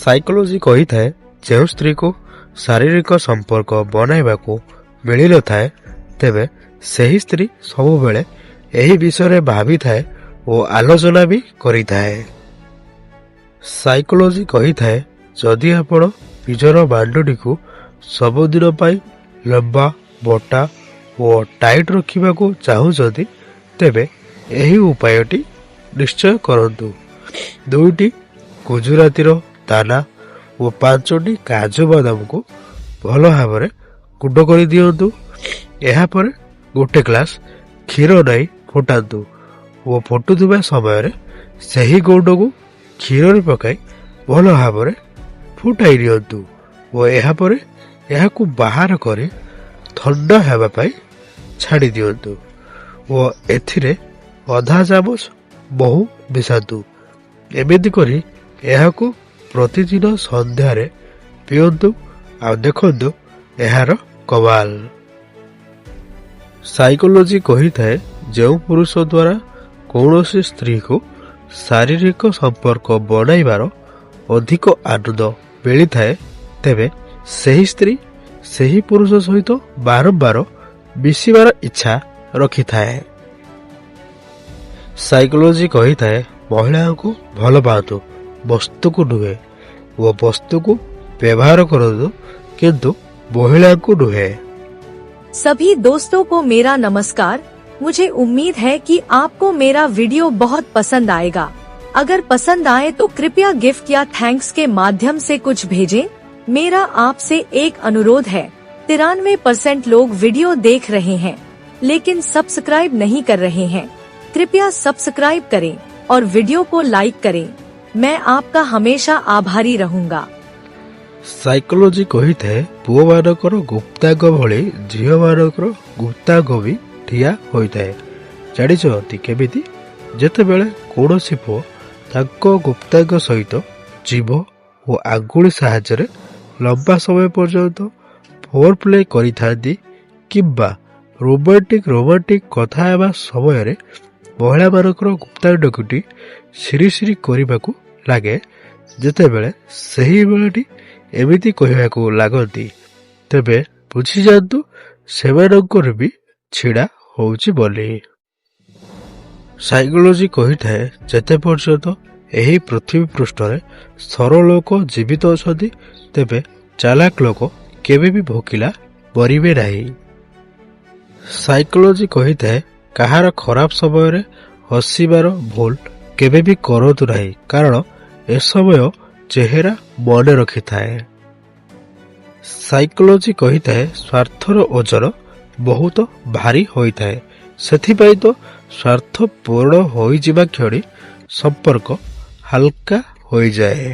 Psychology କହିଥାଏ ଯେଉଁ ସ୍ତ୍ରୀକୁ ଶାରୀରିକ ସମ୍ପର୍କ ବନାଇବାକୁ ମିଳିନଥାଏ ତେବେ ସେହି ସ୍ତ୍ରୀ ସବୁବେଳେ ଏହି ବିଷୟରେ ଭାବିଥାଏ ଓ ଆଲୋଚନା ବି କରିଥାଏ। ସାଇକୋଲୋଜି କହିଥାଏ ଯଦି ଆପଣ ନିଜର ବାଣ୍ଡୁଟିକୁ ସବୁଦିନ ପାଇଁ ଲମ୍ବା ମୋଟା ଓ ଟାଇଟ୍ ରଖିବାକୁ ଚାହୁଁଛନ୍ତି ତେବେ ଏହି ଉପାୟଟି ନିଶ୍ଚୟ କରନ୍ତୁ। 2ଟି ଗୁଜୁରାତିର ଦାନା ଓ 5ଟି କାଜୁ ବାଦାମକୁ ଭଲ ଭାବରେ ଗୁଣ୍ଡ କରିଦିଅନ୍ତୁ। ଏହାପରେ 1 ଗ୍ଲାସ କ୍ଷୀର ନେଇ ଫୁଟାନ୍ତୁ ଓ ଫୁଟୁଥିବା ସମୟରେ ସେହି ଗୁଣ୍ଡକୁ କ୍ଷୀରରେ ପକାଇ ଭଲ ଭାବରେ ଫୁଟାଇ ଦିଅନ୍ତୁ ଓ ଏହାପରେ ଏହାକୁ ବାହାର କରି ଥଣ୍ଡା ହେବା ପାଇଁ ଛାଡ଼ି ଦିଅନ୍ତୁ ଓ ଏଥିରେ ଅଧା ଚାମଚ ମହୁ ମିଶାନ୍ତୁ। ଏମିତି କରି ଏହାକୁ ପ୍ରତିଦିନ ସନ୍ଧ୍ୟାରେ ପିଅନ୍ତୁ ଆଉ ଦେଖନ୍ତୁ ଏହାର କମାଲ। ସାଇକୋଲୋଜି କହିଥାଏ ଯେଉଁ ପୁରୁଷ ଦ୍ୱାରା କୌଣସି ସ୍ତ୍ରୀକୁ ଶାରୀରିକ ସମ୍ପର୍କ ବନାଇବାର ଅଧିକ ଆନନ୍ଦ ମିଳିଥାଏ ତେବେ ସେହି ସ୍ତ୍ରୀ ସେହି ପୁରୁଷ ସହିତ ବାରମ୍ବାର ମିଶିବାର ଇଚ୍ଛା ରଖିଥାଏ। ସାଇକୋଲୋଜି କହିଥାଏ ମହିଳାଙ୍କୁ ଭଲ ପାଆନ୍ତୁ, ବସ୍ତୁକୁ ନୁହେଁ ଓ ବସ୍ତୁକୁ ବ୍ୟବହାର କରନ୍ତୁ କିନ୍ତୁ ମହିଳାଙ୍କୁ ନୁହେଁ। सभी दोस्तों को मेरा नमस्कार। मुझे उम्मीद है कि आपको मेरा वीडियो बहुत पसंद आएगा। अगर पसंद आए तो कृपया गिफ्ट या थैंक्स के माध्यम से कुछ भेजें। मेरा आपसे एक अनुरोध है, 93% लोग वीडियो देख रहे हैं लेकिन सब्सक्राइब नहीं कर रहे हैं। कृपया सब्सक्राइब करें और वीडियो को लाइक करें। मैं आपका हमेशा आभारी रहूंगा। ସାଇକୋଲୋଜି କହିଥାଏ ପୁଅମାନଙ୍କର ଗୁପ୍ତାଙ୍ଗ ଭଳି ଝିଅମାନଙ୍କର ଗୁପ୍ତାଙ୍ଗ ବି ଠିଆ ହୋଇଥାଏ। ଜାଣିଛନ୍ତି କେମିତି? ଯେତେବେଳେ କୌଣସି ପୁଅ ତାଙ୍କ ଗୁପ୍ତାଙ୍ଗ ସହିତ ଜିଭ ଓ ଆଙ୍ଗୁଳି ସାହାଯ୍ୟରେ ଲମ୍ବା ସମୟ ପର୍ଯ୍ୟନ୍ତ ଫୋର ପ୍ଲେ କରିଥାନ୍ତି କିମ୍ବା ରୋମାଣ୍ଟିକ କଥା ହେବା ସମୟରେ ମହିଳାମାନଙ୍କର ଗୁପ୍ତାଙ୍ଗଟି ସିରିସିରି କରିବାକୁ ଲାଗେ, ଯେତେବେଳେ ସେହି ବେଳଟି ଏମିତି କହିବାକୁ ଲାଗନ୍ତି ତେବେ ବୁଝିଯାଆନ୍ତୁ ସେମାନଙ୍କର ବି ଛିଡ଼ା ହେଉଛି ବୋଲି। ସାଇକୋଲୋଜି କହିଥାଏ ଯେତେ ପର୍ଯ୍ୟନ୍ତ ଏହି ପୃଥିବୀ ପୃଷ୍ଠରେ ସରଳ ଲୋକ ଜୀବିତ ଅଛନ୍ତି ତେବେ ଚାଲାକ ଲୋକ କେବେ ବି ଭୋକିଲା ମରିବେ ନାହିଁ। ସାଇକୋଲୋଜି କହିଥାଏ କାହାର ଖରାପ ସମୟରେ ହସିବାର ଭୁଲ କେବେ ବି କରନ୍ତୁ ନାହିଁ କାରଣ ଏ ସମୟ ଚେହେରା ମନେ ରଖିଥାଏ। ସାଇକୋଲୋଜି କହିଥାଏ ସ୍ୱାର୍ଥର ଓଜନ ବହୁତ ଭାରି ହୋଇଥାଏ, ସେଥିପାଇଁ ତ ସ୍ୱାର୍ଥ ପୂରଣ ହୋଇଯିବା କ୍ଷଣି ସମ୍ପର୍କ ହାଲକା ହୋଇଯାଏ।